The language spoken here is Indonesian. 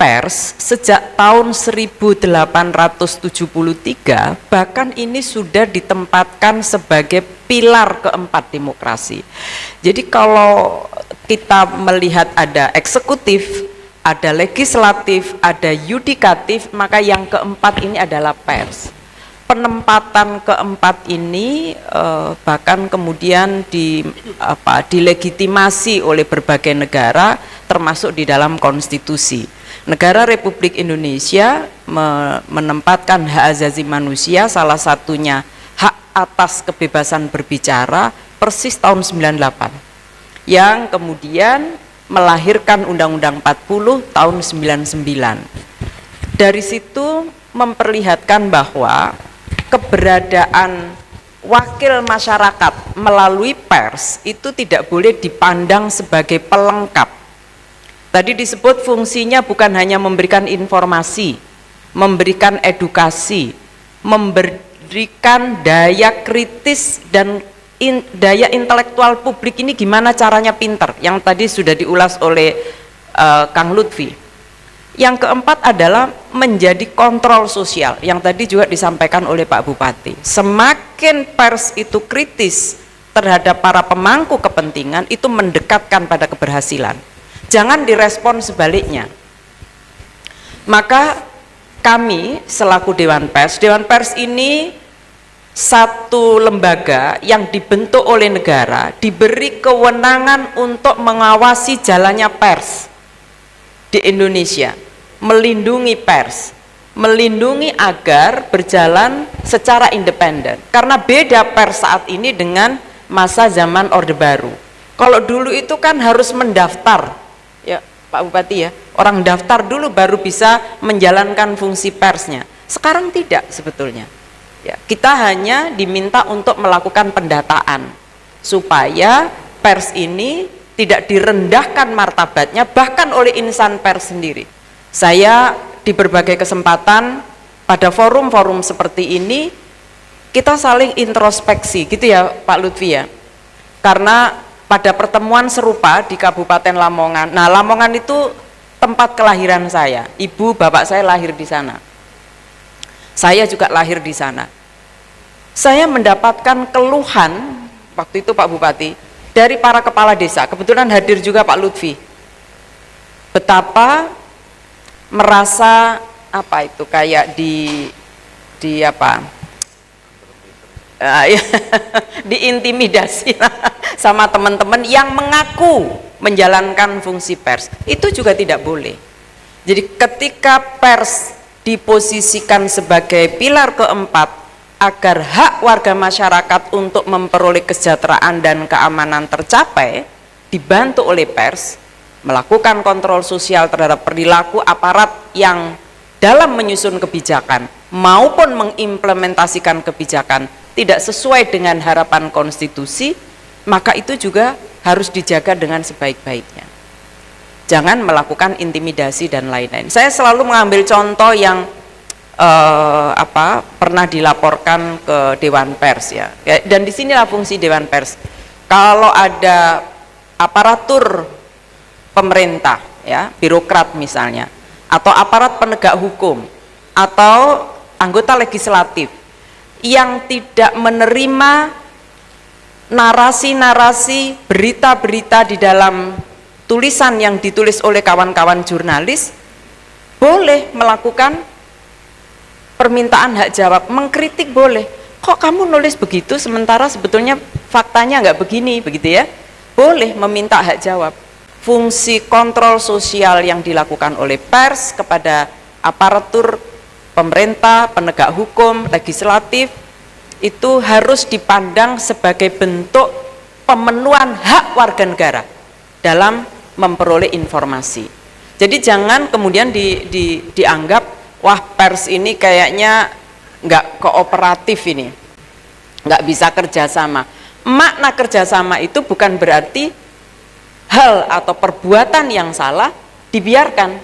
pers sejak tahun 1873 bahkan ini sudah ditempatkan sebagai pilar keempat demokrasi. Jadi kalau kita melihat ada eksekutif, ada legislatif, ada yudikatif, maka yang keempat ini adalah pers. Penempatan keempat ini bahkan kemudian dilegitimasi oleh berbagai negara, termasuk di dalam konstitusi. Negara Republik Indonesia menempatkan hak asasi manusia, salah satunya hak atas kebebasan berbicara, persis tahun 98, yang kemudian melahirkan Undang-Undang 40 tahun 99. Dari situ memperlihatkan bahwa keberadaan wakil masyarakat melalui pers itu tidak boleh dipandang sebagai pelengkap. Tadi disebut fungsinya bukan hanya memberikan informasi, memberikan edukasi, memberikan daya kritis dan daya intelektual publik ini gimana caranya pinter, yang tadi sudah diulas oleh Kang Lutfi. Yang keempat adalah menjadi kontrol sosial, yang tadi juga disampaikan oleh Pak Bupati. Semakin pers itu kritis terhadap para pemangku kepentingan, itu mendekatkan pada keberhasilan. Jangan direspon sebaliknya. Maka kami selaku Dewan Pers ini satu lembaga yang dibentuk oleh negara, diberi kewenangan untuk mengawasi jalannya pers di Indonesia, melindungi pers, melindungi agar berjalan secara independen. Karena beda pers saat ini dengan masa zaman Orde Baru. Kalau dulu itu kan harus mendaftar, ya Pak Bupati ya, orang daftar dulu baru bisa menjalankan fungsi persnya. Sekarang tidak sebetulnya. Ya, kita hanya diminta untuk melakukan pendataan supaya pers ini tidak direndahkan martabatnya bahkan oleh insan pers sendiri. Saya di berbagai kesempatan pada forum-forum seperti ini kita saling introspeksi gitu ya Pak Lutfi ya. Karena pada pertemuan serupa di Kabupaten Lamongan. Nah, Lamongan itu tempat kelahiran saya. Ibu bapak saya lahir di sana. Saya juga lahir di sana. Saya mendapatkan keluhan waktu itu Pak Bupati dari para kepala desa, kebetulan hadir juga Pak Lutfi, betapa merasa apa itu kayak diintimidasi sama teman-teman yang mengaku menjalankan fungsi pers. Itu juga tidak boleh. Jadi ketika pers diposisikan sebagai pilar keempat agar hak warga masyarakat untuk memperoleh kesejahteraan dan keamanan tercapai, dibantu oleh pers melakukan kontrol sosial terhadap perilaku aparat yang dalam menyusun kebijakan maupun mengimplementasikan kebijakan tidak sesuai dengan harapan konstitusi, maka itu juga harus dijaga dengan sebaik-baiknya. Jangan melakukan intimidasi dan lain-lain. Saya selalu mengambil contoh yang pernah dilaporkan ke Dewan Pers ya. Dan disinilah fungsi Dewan Pers. Kalau ada aparatur pemerintah ya, birokrat misalnya, atau aparat penegak hukum, atau anggota legislatif yang tidak menerima narasi-narasi, berita-berita di dalam tulisan yang ditulis oleh kawan-kawan jurnalis, boleh melakukan permintaan hak jawab, mengkritik boleh. Kok kamu nulis begitu sementara sebetulnya faktanya nggak begini, begitu ya? Boleh meminta hak jawab. Fungsi kontrol sosial yang dilakukan oleh pers kepada aparatur pemerintah, penegak hukum, legislatif, itu harus dipandang sebagai bentuk pemenuhan hak warga negara dalam memperoleh informasi. Jadi jangan kemudian dianggap wah pers ini kayaknya nggak kooperatif, ini nggak bisa kerjasama. Makna kerjasama itu bukan berarti hal atau perbuatan yang salah dibiarkan,